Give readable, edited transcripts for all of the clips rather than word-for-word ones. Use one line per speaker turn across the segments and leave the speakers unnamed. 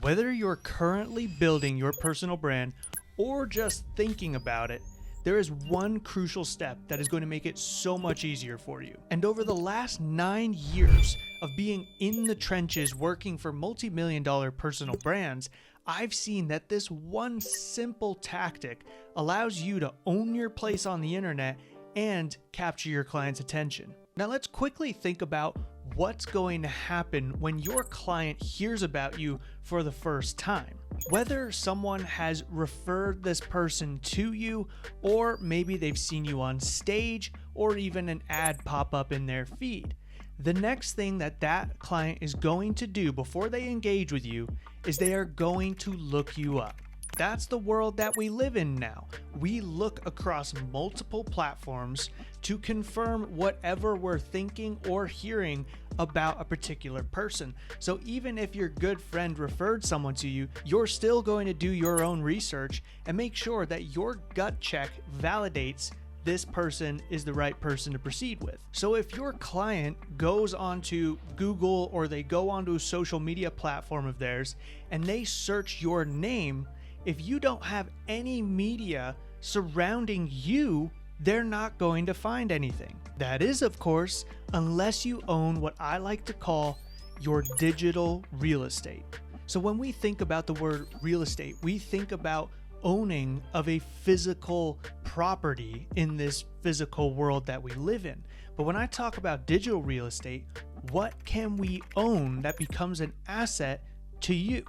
Whether you're currently building your personal brand or just thinking about it, there is one crucial step that is going to make it so much easier for you. And over the last 9 years of being in the trenches working for multi-million-dollar personal brands, I've seen that this one simple tactic allows you to own your place on the internet and capture your client's attention. Now let's quickly think about what's going to happen when your client hears about you for the first time. Whether someone has referred this person to you, or maybe they've seen you on stage, or even an ad pop up in their feed. The next thing that client is going to do before they engage with you is they are going to look you up. That's the world that we live in now. We look across multiple platforms to confirm whatever we're thinking or hearing about a particular person. So even if your good friend referred someone to you, you're still going to do your own research and make sure that your gut check validates this person is the right person to proceed with. So if your client goes onto Google or they go onto a social media platform of theirs and they search your name, if you don't have any media surrounding you, they're not going to find anything. That is, of course, unless you own what I like to call your digital real estate. So when we think about the word real estate, we think about owning of a physical property in this physical world that we live in. But when I talk about digital real estate, what can we own that becomes an asset to you?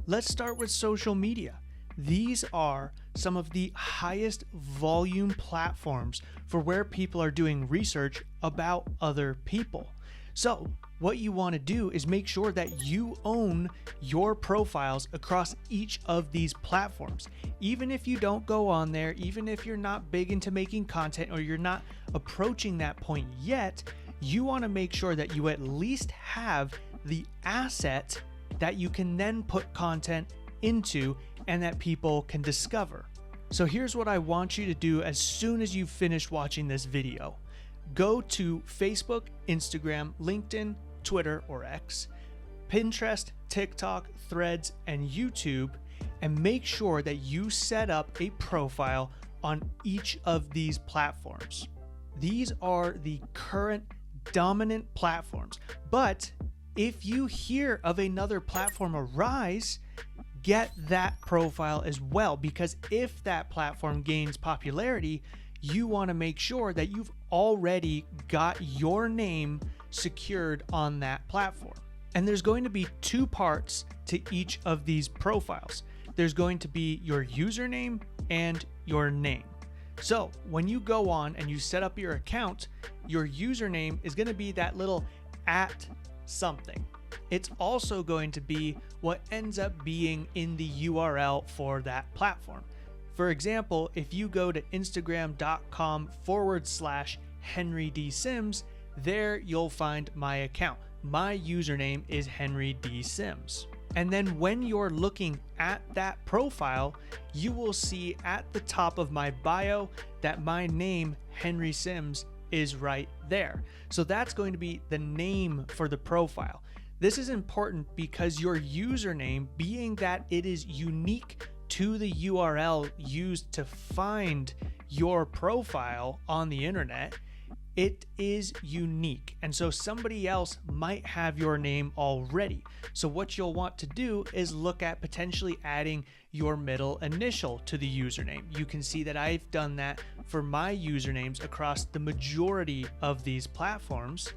Let's start with social media. These are some of the highest volume platforms for where people are doing research about other people. So what you want to do is make sure that you own your profiles across each of these platforms. Even if you don't go on there, even if you're not big into making content or you're not approaching that point yet, you want to make sure that you at least have the asset that you can then put content into and that people can discover. So here's what I want you to do as soon as you finish watching this video. Go to Facebook, Instagram, LinkedIn, Twitter or X, Pinterest, TikTok, Threads, and YouTube, and make sure that you set up a profile on each of these platforms. These are the current dominant platforms, but if you hear of another platform arise, get that profile as well, because if that platform gains popularity, you want to make sure that you've already got your name secured on that platform. And there's going to be two parts to each of these profiles. There's going to be your username and your name. So when you go on and you set up your account, your username is going to be that little at something. It's also going to be what ends up being in the URL for that platform. For example, if you go to instagram.com/Henry D. Sims, there you'll find my account. My username is Henry D. Sims. And then when you're looking at that profile, you will see at the top of my bio that my name, Henry Sims, is right there. So that's going to be the name for the profile. This is important because your username, being that it is unique to the URL used to find your profile on the internet, it is unique. And so somebody else might have your name already. So what you'll want to do is look at potentially adding your middle initial to the username. You can see that I've done that for my usernames across the majority of these platforms.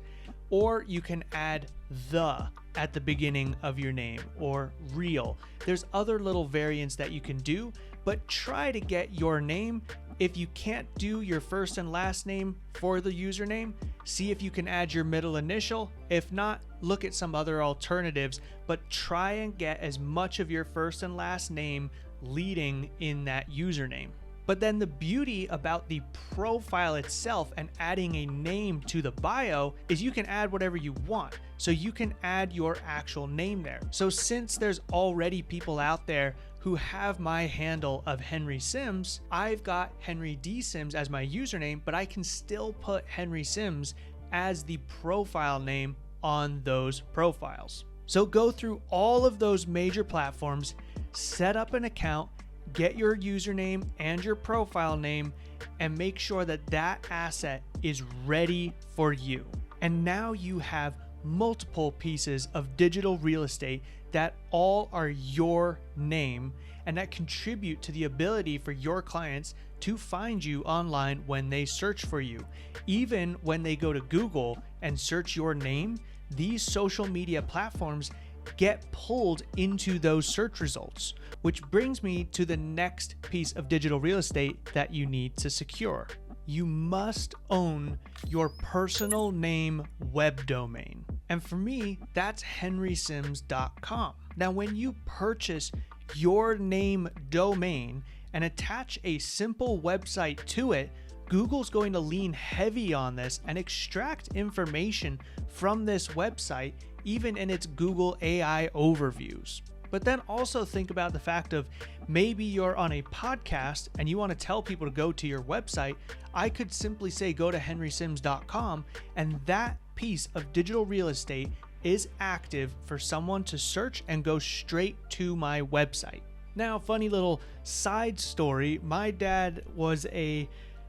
Or you can add the at the beginning of your name, or real. There's other little variants that you can do, but try to get your name. If you can't do your first and last name for the username, see if you can add your middle initial. If not, look at some other alternatives, but try and get as much of your first and last name leading in that username. But then the beauty about the profile itself and adding a name to the bio is you can add whatever you want. So you can add your actual name there. So since there's already people out there who have my handle of Henry Sims, I've got Henry D. Sims as my username, but I can still put Henry Sims as the profile name on those profiles. So go through all of those major platforms, set up an account, get your username and your profile name, and make sure that that asset is ready for you. And now you have multiple pieces of digital real estate that all are your name and that contribute to the ability for your clients to find you online when they search for you. Even when they go to Google and search your name, these social media platforms get pulled into those search results, which brings me to the next piece of digital real estate that you need to secure. You must own your personal name web domain. And for me, that's henrysims.com. Now, when you purchase your name domain and attach a simple website to it, Google's going to lean heavy on this and extract information from this website, even in its Google AI overviews. But then also think about the fact of maybe you're on a podcast and you want to tell people to go to your website. I could simply say go to henrysims.com, and that piece of digital real estate is active for someone to search and go straight to my website. Now, funny little side story, my dad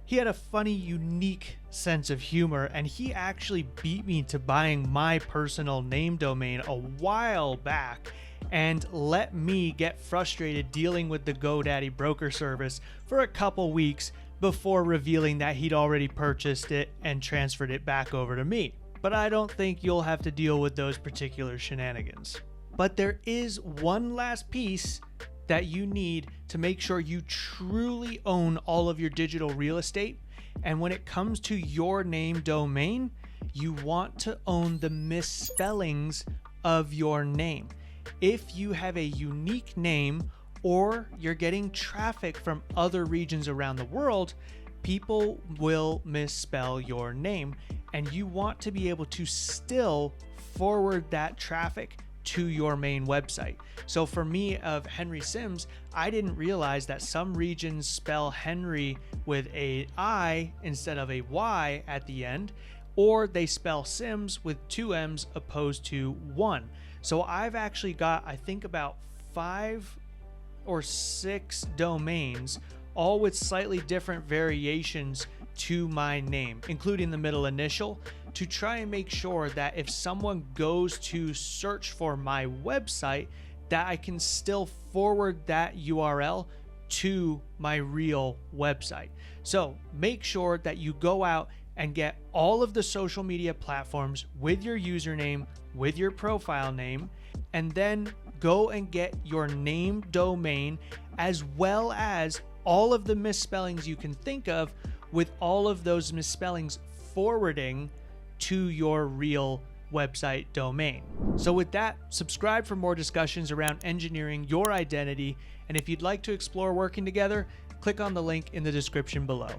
he had a funny, unique sense of humor, and he actually beat me to buying my personal name domain a while back and let me get frustrated dealing with the GoDaddy broker service for a couple weeks before revealing that he'd already purchased it and transferred it back over to me. But I don't think you'll have to deal with those particular shenanigans. But there is one last piece that you need to make sure you truly own all of your digital real estate. And when it comes to your name domain, you want to own the misspellings of your name. If you have a unique name or you're getting traffic from other regions around the world, people will misspell your name, and you want to be able to still forward that traffic to your main website. So for me of Henry Sims, I didn't realize that some regions spell Henry with a I instead of a Y at the end, or they spell Sims with 2 M's opposed to 1. So I've actually got, I think, about 5 or 6 domains, all with slightly different variations to my name, including the middle initial, to try and make sure that if someone goes to search for my website, that I can still forward that URL to my real website. So make sure that you go out and get all of the social media platforms with your username, with your profile name, and then go and get your name domain, as well as all of the misspellings you can think of, with all of those misspellings forwarding to your real website domain. So with that, subscribe for more discussions around engineering your identity. And if you'd like to explore working together, click on the link in the description below.